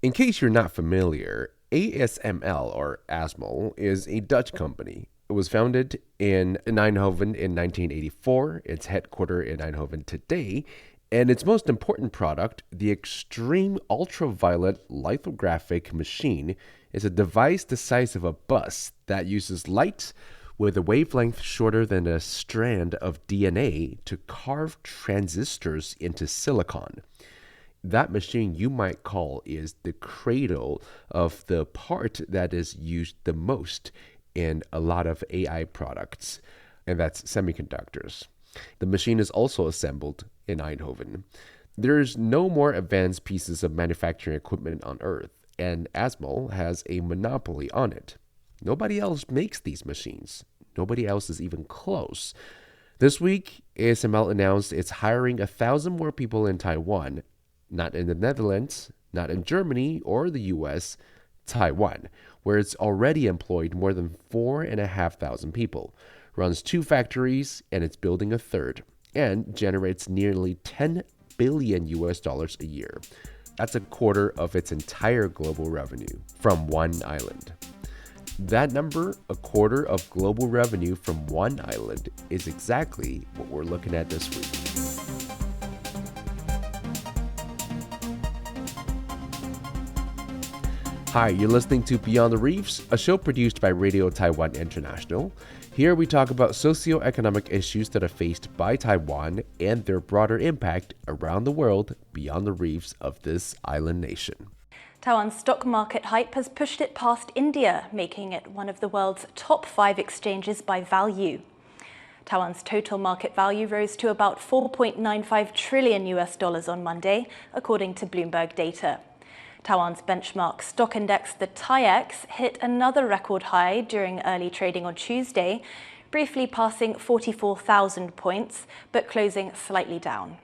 In case you're not familiar, ASML or ASML is a Dutch company. It was founded in Eindhoven in 1984. It's headquartered in Eindhoven today. And its most important product, the extreme ultraviolet lithographic machine, is a device the size of a bus that uses light with a wavelength shorter than a strand of DNA to carve transistors into silicon. That machine you might call is the cradle of the part that is used the most in a lot of AI products, and that's semiconductors. The machine is also assembled in Eindhoven. There's no more advanced pieces of manufacturing equipment on Earth, and ASML has a monopoly on it. Nobody else makes these machines. Nobody else is even close. This week, ASML announced it's hiring 1,000 more people in Taiwan, not in the Netherlands, not in Germany or the US, Taiwan, where it's already employed more than 4,500 people, runs 2 factories, and it's building a third, and generates nearly $10 billion a year. That's a quarter of its entire global revenue from one island. That number, a quarter of global revenue from one island, is exactly what we're looking at this week. Hi, you're listening to Beyond the Reefs, a show produced by Radio Taiwan International. Here we talk about socioeconomic issues that are faced by Taiwan and their broader impact around the world beyond the reefs of this island nation. Taiwan's stock market hype has pushed it past India, making it one of the world's top 5 exchanges by value. Taiwan's total market value rose to about $4.95 trillion on Monday, according to Bloomberg data. Taiwan's benchmark stock index, the TAIEX, hit another record high during early trading on Tuesday, briefly passing 44,000 points, but closing slightly down.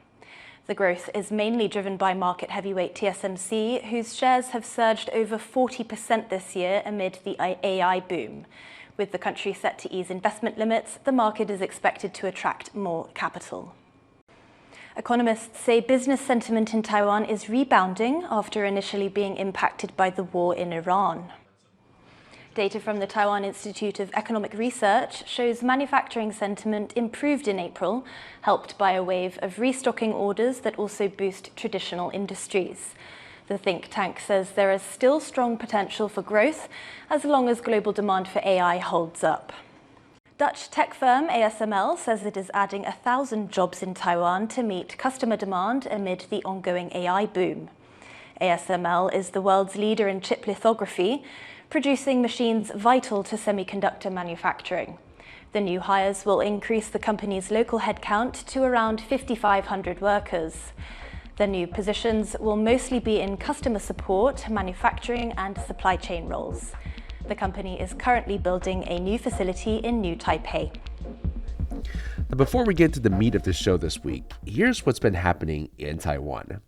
The growth is mainly driven by market heavyweight TSMC, whose shares have surged over 40% this year amid the AI boom. With the country set to ease investment limits, the market is expected to attract more capital. Economists say business sentiment in Taiwan is rebounding after initially being impacted by the war in Iran. Data from the Taiwan Institute of Economic Research shows manufacturing sentiment improved in April, helped by a wave of restocking orders that also boost traditional industries. The think tank says there is still strong potential for growth as long as global demand for AI holds up. Dutch tech firm ASML says it is adding 1,000 jobs in Taiwan to meet customer demand amid the ongoing AI boom. ASML is the world's leader in chip lithography, producing machines vital to semiconductor manufacturing. The new hires will increase the company's local headcount to around 5,500 workers. The new positions will mostly be in customer support, manufacturing, and supply chain roles. The company is currently building a new facility in New Taipei. Now, before we get to the meat of the show this week, here's what's been happening in Taiwan.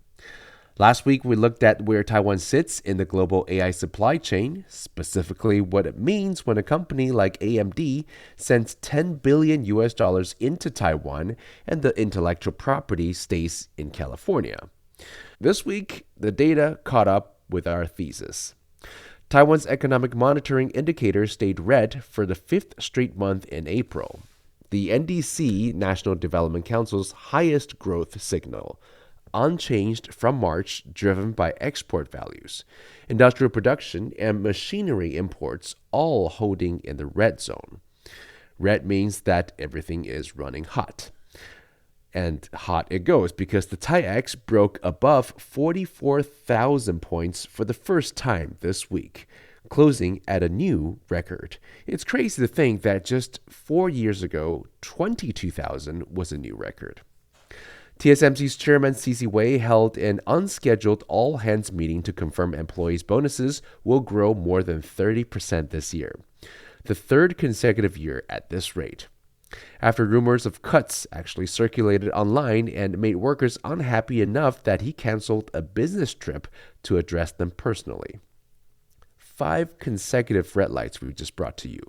Last week, we looked at where Taiwan sits in the global AI supply chain, specifically what it means when a company like AMD sends $10 billion into Taiwan and the intellectual property stays in California. This week, the data caught up with our thesis. Taiwan's economic monitoring indicator stayed red for the 5th straight month in April. The NDC, National Development Council's highest growth signal, unchanged from March, driven by export values, industrial production, and machinery imports all holding in the red zone. Red means that everything is running hot. And hot it goes because the TAIEX broke above 44,000 points for the first time this week, closing at a new record. It's crazy to think that just 4 years ago, 22,000 was a new record. TSMC's chairman C.C. Wei held an unscheduled all-hands meeting to confirm employees' bonuses will grow more than 30% this year, the 3rd consecutive year at this rate. After rumors of cuts actually circulated online and made workers unhappy enough that he canceled a business trip to address them personally. 5 consecutive red lights we've just brought to you.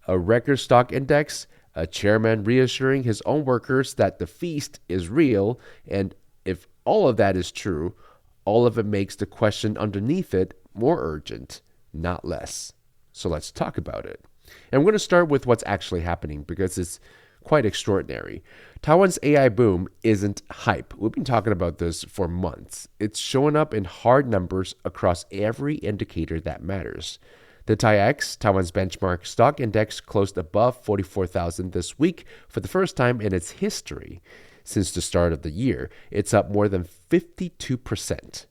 A record stock index, a chairman reassuring his own workers that the feast is real, and if all of that is true, All of it makes the question underneath it more urgent, not less. So let's talk about it. And I'm going to start with what's actually happening because it's quite extraordinary. Taiwan's AI boom isn't hype. We've been talking about this for months. It's showing up in hard numbers across every indicator that matters. The TAIEX, Taiwan's benchmark stock index, closed above 44,000 this week for the first time in its history. Since the start of the year, it's up more than 52%.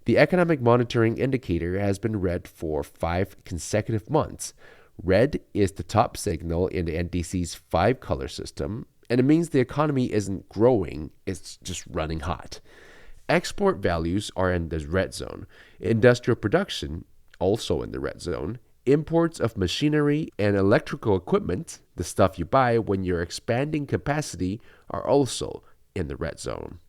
The economic monitoring indicator has been red for 5 consecutive months. Red is the top signal in the NDC's 5-color system, and it means the economy isn't growing, it's just running hot. Export values are in the red zone. Industrial production, also in the red zone. Imports of machinery and electrical equipment, the stuff you buy when you're expanding capacity, are also in the red zone.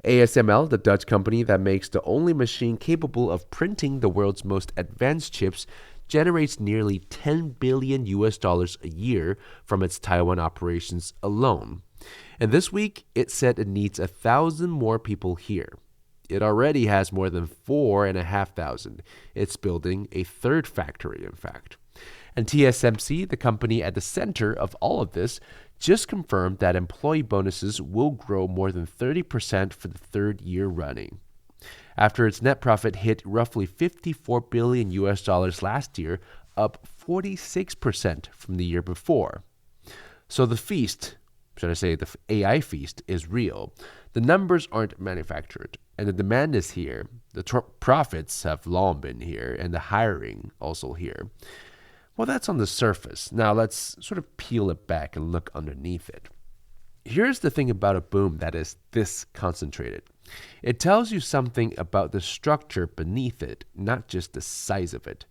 ASML, the Dutch company that makes the only machine capable of printing the world's most advanced chips, generates nearly $10 billion a year from its Taiwan operations alone. And this week, it said it needs 1,000 more people here. It already has more than 4,500. It's building a third factory, in fact. And TSMC, the company at the center of all of this, just confirmed that employee bonuses will grow more than 30% for the third year running. After its net profit hit roughly $54 billion last year, up 46% from the year before. So the feast, should I say the AI feast, is real. The numbers aren't manufactured, and the demand is here. The profits have long been here, and the hiring also here. Well, that's on the surface. Now let's sort of peel it back and look underneath it. Here's the thing about a boom that is this concentrated. It tells you something about the structure beneath it, not just the size of it.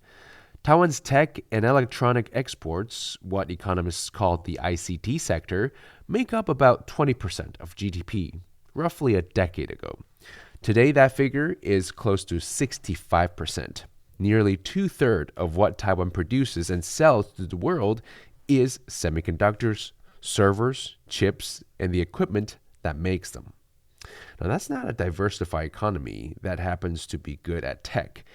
Taiwan's tech and electronic exports, what economists call the ICT sector, make up about 20% of GDP, roughly a decade ago. Today, that figure is close to 65%. Nearly 2/3 of what Taiwan produces and sells to the world is semiconductors, servers, chips, and the equipment that makes them. Now, that's not a diversified economy that happens to be good at tech.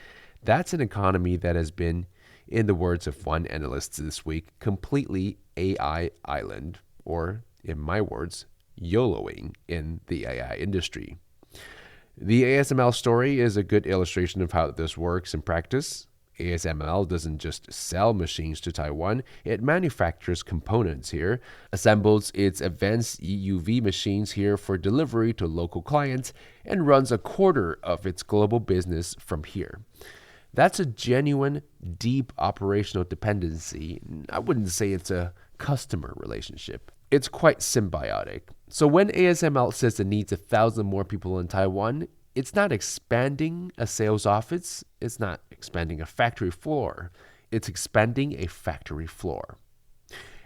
That's an economy that has been, in the words of one analyst this week, completely AI island, or, in my words, YOLOing in the AI industry. The ASML story is a good illustration of how this works in practice. ASML doesn't just sell machines to Taiwan, it manufactures components here, assembles its advanced EUV machines here for delivery to local clients, and runs a quarter of its global business from here. That's a genuine, deep operational dependency. I wouldn't say it's a customer relationship. It's quite symbiotic. So when ASML says it needs 1,000 more people in Taiwan, it's not expanding a sales office, it's not expanding a factory floor, it's expanding a factory floor.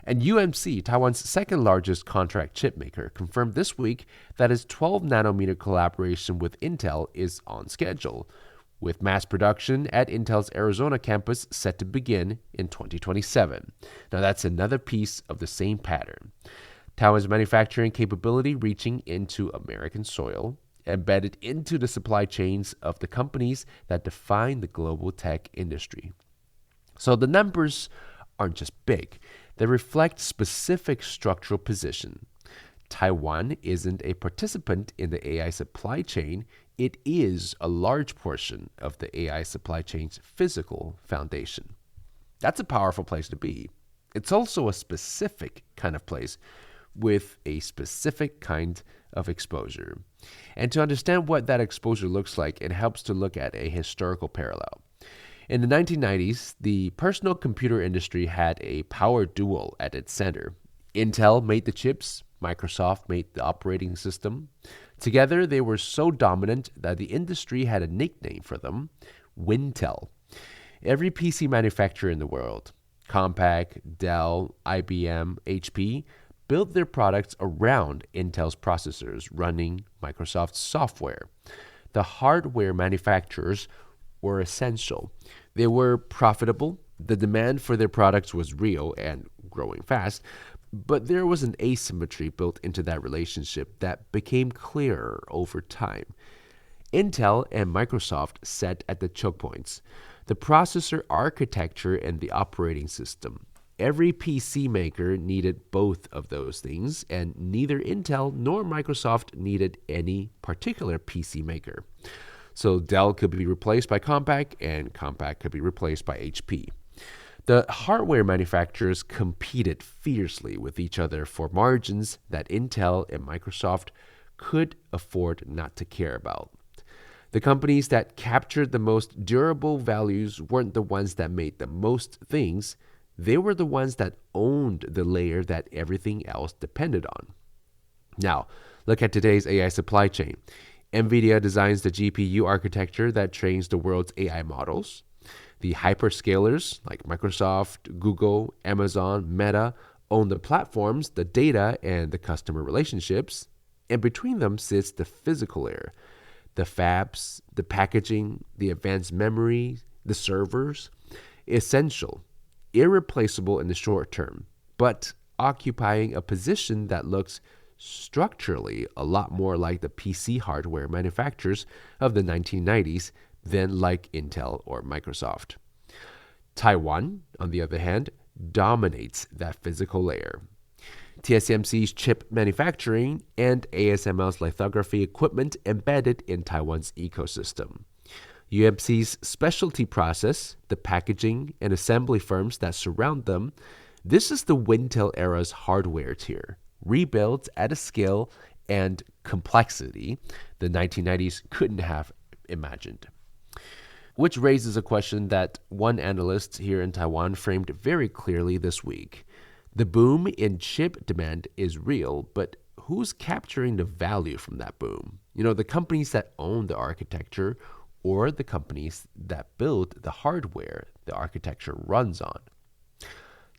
And UMC, Taiwan's second largest contract chip maker, confirmed this week that its 12 nanometer collaboration with Intel is on schedule, with mass production at Intel's Arizona campus set to begin in 2027. Now that's another piece of the same pattern. Taiwan's manufacturing capability reaching into American soil, embedded into the supply chains of the companies that define the global tech industry. So the numbers aren't just big, they reflect specific structural position. Taiwan isn't a participant in the AI supply chain, it is a large portion of the AI supply chain's physical foundation. That's a powerful place to be. It's also a specific kind of place with a specific kind of exposure. And to understand what that exposure looks like, it helps to look at a historical parallel. In the 1990s, the personal computer industry had a power duel at its center. Intel made the chips, Microsoft made the operating system. Together, they were so dominant that the industry had a nickname for them, Wintel. Every PC manufacturer in the world, Compaq, Dell, IBM, HP, built their products around Intel's processors running Microsoft's software. The hardware manufacturers were essential. They were profitable. The demand for their products was real and growing fast, but there was an asymmetry built into that relationship that became clearer over time. Intel and Microsoft sat at the choke points: the processor architecture and the operating system. Every PC maker needed both of those things, and neither Intel nor Microsoft needed any particular PC maker. So Dell could be replaced by Compaq, and Compaq could be replaced by HP. The hardware manufacturers competed fiercely with each other for margins that Intel and Microsoft could afford not to care about. The companies that captured the most durable values weren't the ones that made the most things. They were the ones that owned the layer that everything else depended on. Now, look at today's AI supply chain. NVIDIA designs the GPU architecture that trains the world's AI models. The hyperscalers like Microsoft, Google, Amazon, Meta own the platforms, the data, and the customer relationships. And between them sits the physical layer: the fabs, the packaging, the advanced memory, the servers. Essential, irreplaceable in the short term, but occupying a position that looks structurally a lot more like the PC hardware manufacturers of the 1990s than like Intel or Microsoft. Taiwan, on the other hand, dominates that physical layer. TSMC's chip manufacturing and ASML's lithography equipment embedded in Taiwan's ecosystem. UMC's specialty process, the packaging and assembly firms that surround them, this is the Wintel era's hardware tier, rebuilt at a scale and complexity the 1990s couldn't have imagined. Which raises a question that one analyst here in Taiwan framed very clearly this week. The boom in chip demand is real, but who's capturing the value from that boom? The companies that own the architecture, or the companies that build the hardware the architecture runs on.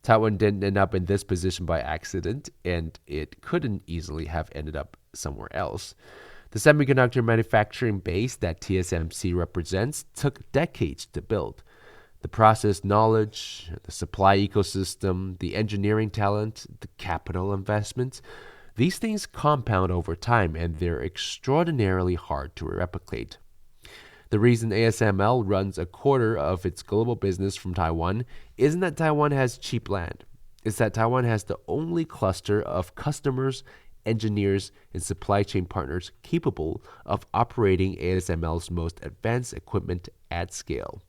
Taiwan didn't end up in this position by accident, and it couldn't easily have ended up somewhere else. The semiconductor manufacturing base that TSMC represents took decades to build. The process knowledge, the supply ecosystem, the engineering talent, the capital investments, these things compound over time, and they're extraordinarily hard to replicate. The reason ASML runs a quarter of its global business from Taiwan isn't that Taiwan has cheap land. It's that Taiwan has the only cluster of customers, engineers, and supply chain partners capable of operating ASML's most advanced equipment at scale.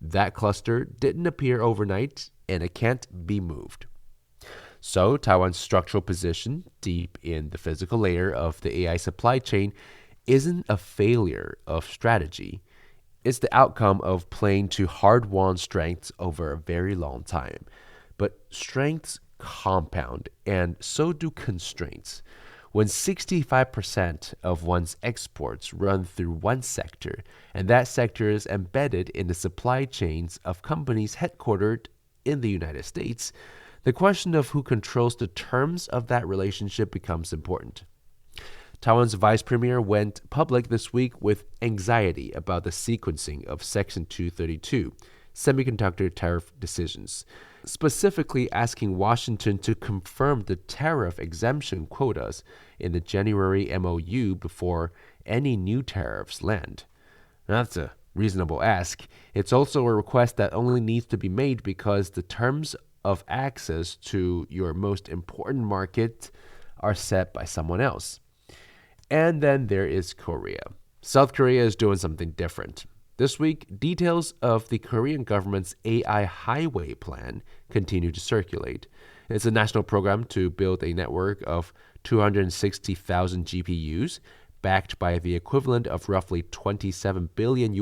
That cluster didn't appear overnight, and it can't be moved. So, Taiwan's structural position, deep in the physical layer of the AI supply chain, isn't a failure of strategy. It's the outcome of playing to hard-won strengths over a very long time. But strengths compound, and so do constraints. When 65% of one's exports run through one sector, and that sector is embedded in the supply chains of companies headquartered in the United States, the question of who controls the terms of that relationship becomes important. Taiwan's vice premier went public this week with anxiety about the sequencing of Section 232 semiconductor tariff decisions, specifically asking Washington to confirm the tariff exemption quotas in the January MOU before any new tariffs land. Now, that's a reasonable ask. It's also a request that only needs to be made because the terms of access to your most important market are set by someone else. And then there is Korea. South Korea is doing something different. This week, details of the Korean government's AI highway plan continue to circulate. It's a national program to build a network of 260,000 GPUs, backed by the equivalent of roughly $27 billion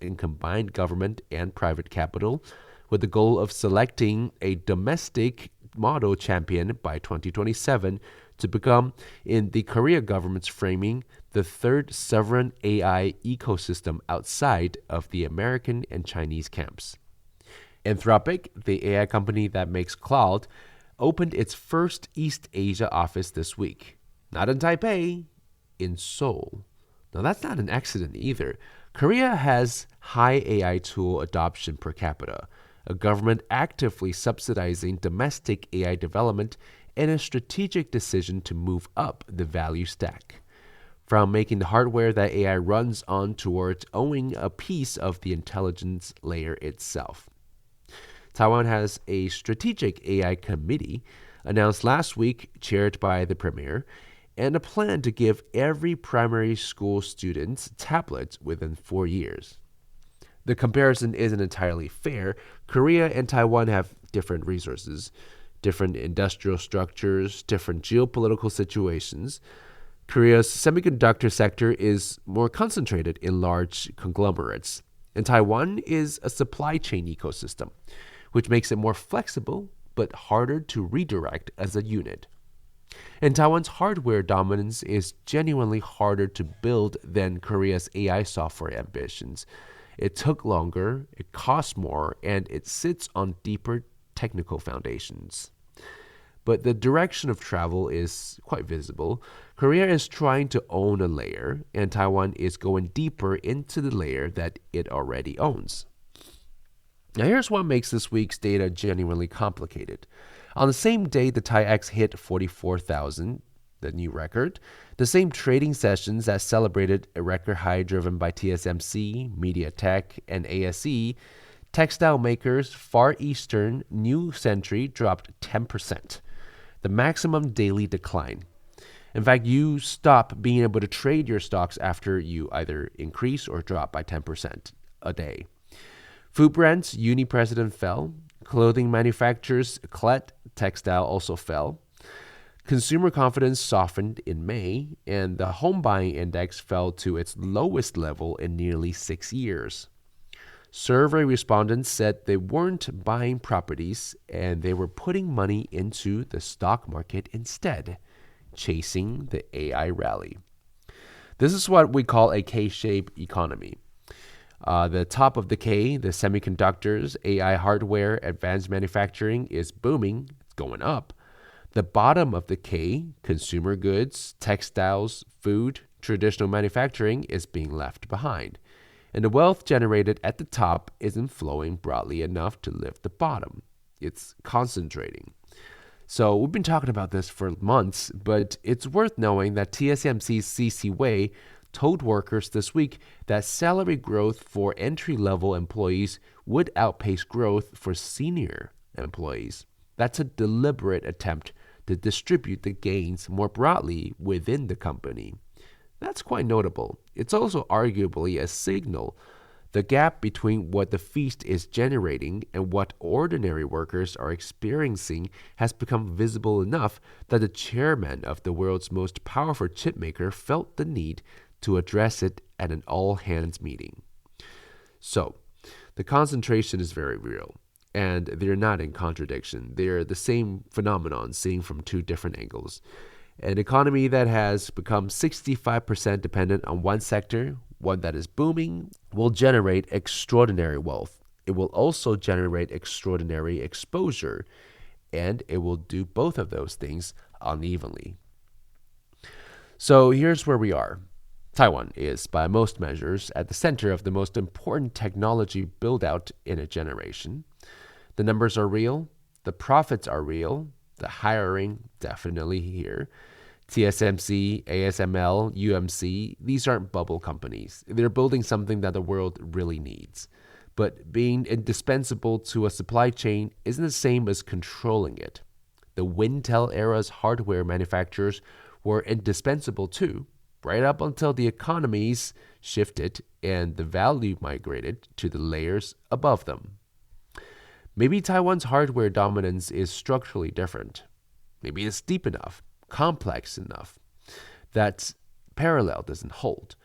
in combined government and private capital, with the goal of selecting a domestic model champion by 2027 to become, in the Korea government's framing, the third sovereign AI ecosystem outside of the American and Chinese camps. Anthropic, the AI company that makes Claude, opened its first East Asia office this week. Not in Taipei, in Seoul. Now, that's not an accident either. Korea has high AI tool adoption per capita, a government actively subsidizing domestic AI development, and a strategic decision to move up the value stack. from making the hardware that AI runs on towards owning a piece of the intelligence layer itself. Taiwan has a strategic AI committee announced last week, chaired by the premier, and a plan to give every primary school student tablets within 4 years. The comparison isn't entirely fair. Korea and Taiwan have different resources, different industrial structures, different geopolitical situations. Korea's semiconductor sector is more concentrated in large conglomerates, and Taiwan is a supply chain ecosystem, which makes it more flexible but harder to redirect as a unit. And Taiwan's hardware dominance is genuinely harder to build than Korea's AI software ambitions. It took longer, it costs more, and it sits on deeper technical foundations. But the direction of travel is quite visible. Korea is trying to own a layer, and Taiwan is going deeper into the layer that it already owns. Now, here's what makes this week's data genuinely complicated. On the same day the TAIEX hit 44,000, the new record, the same trading sessions that celebrated a record high driven by TSMC, MediaTek, and ASE, textile makers Far Eastern New Century dropped 10%, the maximum daily decline. In fact, you stop being able to trade your stocks after you either increase or drop by 10% a day. Food brands Uni-President fell. Clothing manufacturers Klett Textile also fell. Consumer confidence softened in May, and the home buying index fell to its lowest level in nearly 6 years. Survey respondents said they weren't buying properties and they were putting money into the stock market instead, chasing the AI rally. This is what we call a K-shaped economy. The top of the K, the semiconductors, AI hardware, advanced manufacturing, is booming, it's going up. The bottom of the K, consumer goods, textiles, food, traditional manufacturing, is being left behind. And the wealth generated at the top isn't flowing broadly enough to lift the bottom. It's concentrating. So we've been talking about this for months, but it's worth knowing that TSMC's C.C. Wei told workers this week that salary growth for entry-level employees would outpace growth for senior employees. That's a deliberate attempt to distribute the gains more broadly within the company. That's quite notable. It's also arguably a signal. The gap between what the feast is generating and what ordinary workers are experiencing has become visible enough that the chairman of the world's most powerful chipmaker felt the need to address it at an all-hands meeting. So, the concentration is very real, and they're not in contradiction. They're the same phenomenon seen from two different angles. An economy that has become 65% dependent on one sector, one that is booming, will generate extraordinary wealth. It will also generate extraordinary exposure, and it will do both of those things unevenly. So here's where we are. Taiwan is, by most measures, at the center of the most important technology build-out in a generation. The numbers are real, the profits are real, the hiring definitely here. TSMC, ASML, UMC, these aren't bubble companies. They're building something that the world really needs. But being indispensable to a supply chain isn't the same as controlling it. The Wintel era's hardware manufacturers were indispensable too, right up until the economies shifted and the value migrated to the layers above them. Maybe Taiwan's hardware dominance is structurally different. Maybe it's deep enough, complex enough, that parallel doesn't hold.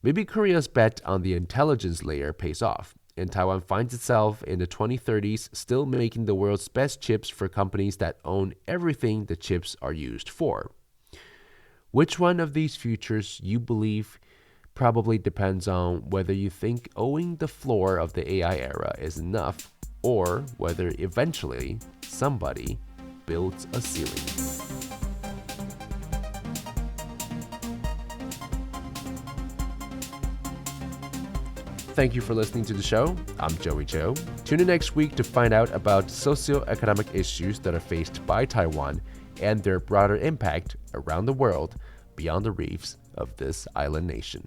Maybe Korea's bet on the intelligence layer pays off, and Taiwan finds itself in the 2030s still making the world's best chips for companies that own everything the chips are used for. Which one of these futures you believe probably depends on whether you think owning the floor of the AI era is enough, or whether eventually somebody builds a ceiling. Thank you for listening to the show. I'm Joey Joe. Tune in next week to find out about socioeconomic issues that are faced by Taiwan and their broader impact around the world beyond the reefs of this island nation.